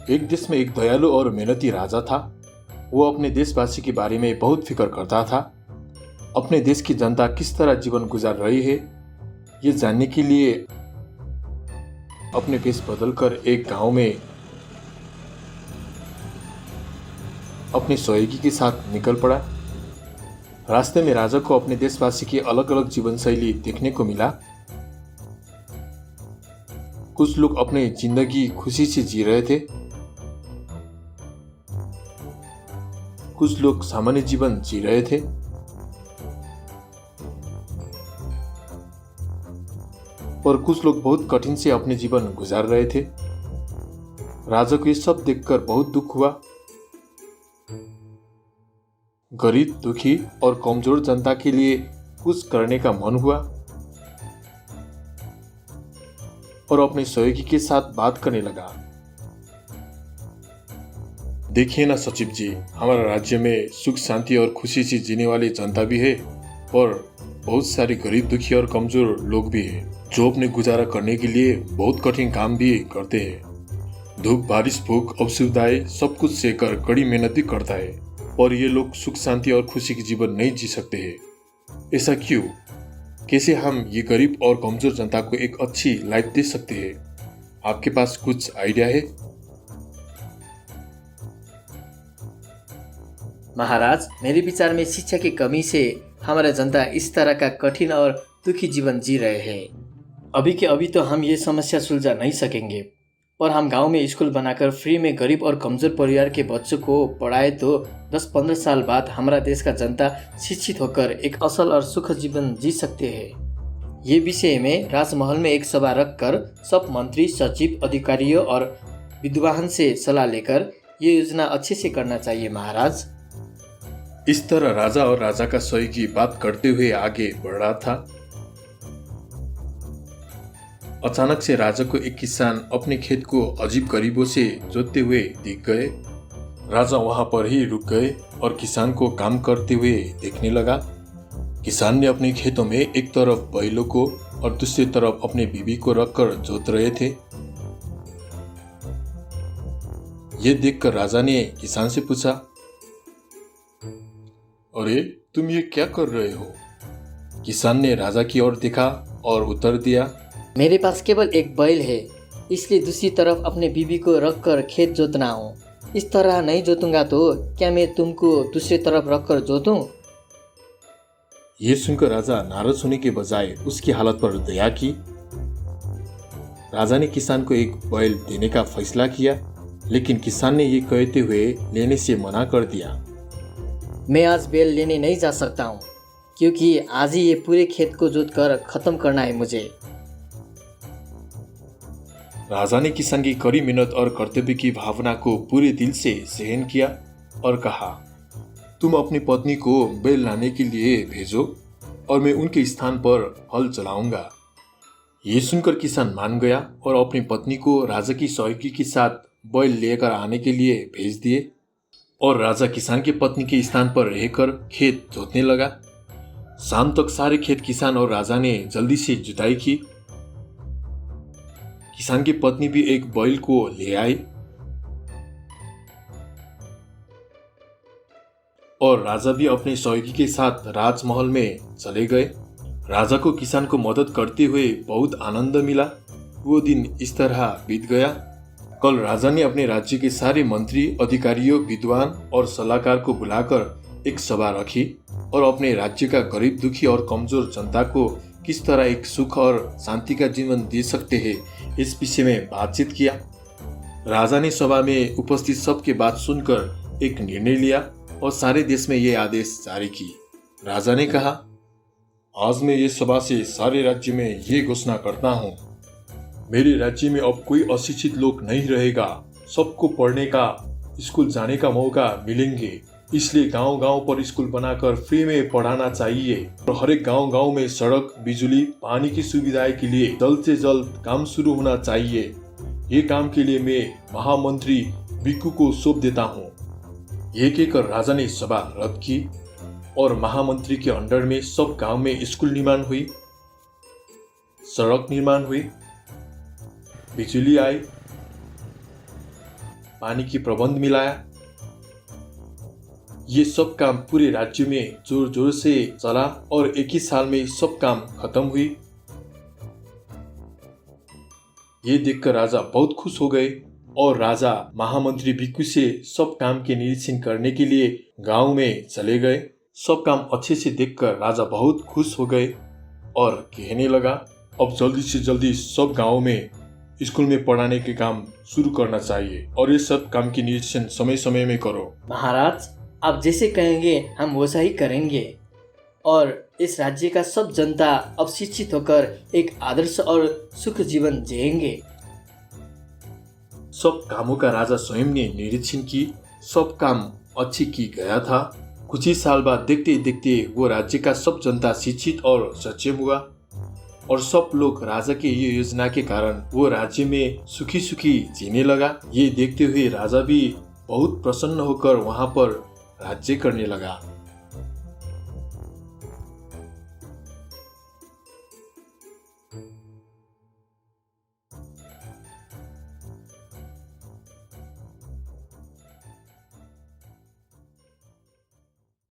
एक देश में एक दयालु और मेहनती राजा था। वो अपने देशवासी के बारे में बहुत फिक्र करता था। अपने देश की जनता किस तरह जीवन गुजार रही है, ये जानने के लिए अपने वेश बदलकर एक गांव में अपने सहयोगी के साथ निकल पड़ा। रास्ते में राजा को अपने देशवासी की अलग अलग जीवन शैली देखने को मिला। कुछ लोग अपनी जिंदगी खुशी से जी रहे थे, कुछ लोग सामान्य जीवन जी रहे थे और कुछ लोग बहुत कठिन से अपने जीवन गुजार रहे थे। राजा को ये सब देखकर बहुत दुख हुआ। गरीब, दुखी और कमजोर जनता के लिए कुछ करने का मन हुआ और अपने सहयोगी के साथ बात करने लगा। देखिए ना सचिव जी, हमारे राज्य में सुख शांति और खुशी से जीने वाली जनता भी है और बहुत सारे गरीब, दुखी और कमजोर लोग भी हैं जो अपने गुजारा करने के लिए बहुत कठिन काम भी करते हैं। धूप, बारिश, भूख, असुविधाएं सब कुछ सहकर कड़ी मेहनत भी करता है और ये लोग सुख शांति और खुशी के जीवन नहीं जी सकते हैं। ऐसा क्यों? कैसे हम ये गरीब और कमजोर जनता को एक अच्छी लाइफ दे सकते हैं? आपके पास कुछ आइडिया है? महाराज, मेरे विचार में शिक्षा की कमी से हमारा जनता इस तरह का कठिन और दुखी जीवन जी रहे हैं। अभी के अभी तो हम ये समस्या सुलझा नहीं सकेंगे और हम गांव में स्कूल बनाकर फ्री में गरीब और कमजोर परिवार के बच्चों को पढ़ाए तो 10-15 साल बाद हमारा देश का जनता शिक्षित होकर एक असल और सुखद जीवन जी सकते हैं। ये विषय में राजमहल में एक सभा रखकर सब मंत्री, सचिव, अधिकारियों और विद्वान से सलाह लेकर ये योजना अच्छे से करना चाहिए महाराज। इस तरह राजा और राजा का सहयोगी बात करते हुए आगे बढ़ रहा था। अचानक से राजा को एक किसान अपने खेत को अजीब गरीबों से जोतते हुए दिख गए। राजा वहां पर ही रुक गए और किसान को काम करते हुए देखने लगा। किसान ने अपने खेतों में एक तरफ बैलों को और दूसरी तरफ अपने बीवी को रखकर जोत रहे थे। ये देखकर राजा ने किसान से पूछा, अरे तुम ये क्या कर रहे हो? किसान ने राजा की ओर देखा और उत्तर दिया, मेरे पास केवल एक बैल है, इसलिए दूसरी तरफ अपने बीवी को रखकर खेत जोतना हो। इस तरह नहीं जोतूंगा तो क्या मैं तुमको दूसरी तरफ रखकर जोतूं? ये सुनकर राजा नाराज होने के बजाय उसकी हालत पर दया की। राजा ने किसान को एक बैल देने का फैसला किया, लेकिन किसान ने ये कहते हुए लेने से मना कर दिया, मैं आज बैल लेने नहीं जा सकता हूँ क्योंकि आज ही ये पूरे खेत को जोतकर खत्म करना है मुझे। राजा ने किसान की कड़ी मेहनत और कर्तव्य की भावना को पूरे दिल से सहन किया और कहा, तुम अपनी पत्नी को बैल लाने के लिए भेजो और मैं उनके स्थान पर हल चलाऊंगा। ये सुनकर किसान मान गया और अपनी पत्नी को राजा की सहयोगी के साथ बैल लेकर आने के लिए भेज दिए और राजा किसान की पत्नी के स्थान पर रहकर खेत जोतने लगा। शाम तक सारे खेत किसान और राजा ने जल्दी से जुताई की। किसान की पत्नी भी एक बैल को ले आई और राजा भी अपने सहयोगी के साथ राजमहल में चले गए। राजा को किसान को मदद करते हुए बहुत आनंद मिला। वो दिन इस तरह बीत गया। कल राजा ने अपने राज्य के सारे मंत्री, अधिकारियों, विद्वान और सलाहकार को बुलाकर एक सभा रखी और अपने राज्य का गरीब, दुखी और कमजोर जनता को किस तरह एक सुख और शांति का जीवन दे सकते हैं, इस विषय में बातचीत किया। राजा ने सभा में उपस्थित सबकी बात सुनकर एक निर्णय लिया और सारे देश में ये आदेश जारी की। राजा ने कहा, आज मैं ये सभा से सारे राज्य में ये घोषणा करता हूँ, मेरे राज्य में अब कोई अशिक्षित लोग नहीं रहेगा। सबको पढ़ने का, स्कूल जाने का मौका मिलेंगे। इसलिए गांव-गांव पर स्कूल बनाकर फ्री में पढ़ाना चाहिए और हर एक गांव-गांव में सड़क, बिजली, पानी की सुविधाएं के लिए जल्द से जल्द काम शुरू होना चाहिए। ये काम के लिए मैं महामंत्री बिक्कू को सौंप देता हूँ। ये कहकर राजा ने सभा रद्द की और महामंत्री के अंडर में सब गांव में स्कूल निर्माण हुई, सड़क निर्माण हुई, बिजली आई पानी की प्रबंध मिलाया। ये सब काम पूरे राज्य में जोर जोर से चला और एक ही साल में सब काम खत्म हुई। ये देखकर राजा बहुत खुश हो गए और राजा महामंत्री भिक्खु से सब काम के निरीक्षण करने के लिए गांव में चले गए। सब काम अच्छे से देखकर राजा बहुत खुश हो गए और कहने लगा, अब जल्दी से जल्दी सब गांव में स्कूल में पढ़ाने के काम शुरू करना चाहिए और ये सब काम की निरीक्षण समय समय में करो। महाराज, आप जैसे कहेंगे हम वैसा ही करेंगे और इस राज्य का सब जनता अब शिक्षित होकर एक आदर्श और सुख जीवन जिएंगे। सब कामों का राजा स्वयं ने निरीक्षण की। सब काम अच्छे की गया था। कुछ ही साल बाद देखते देखते वो राज्य का सब जनता शिक्षित और सक्षम हुआ और सब लोग राजा के ये योजना के कारण वो राज्य में सुखी सुखी जीने लगा। ये देखते हुए राजा भी बहुत प्रसन्न होकर वहां पर राज्य करने लगा।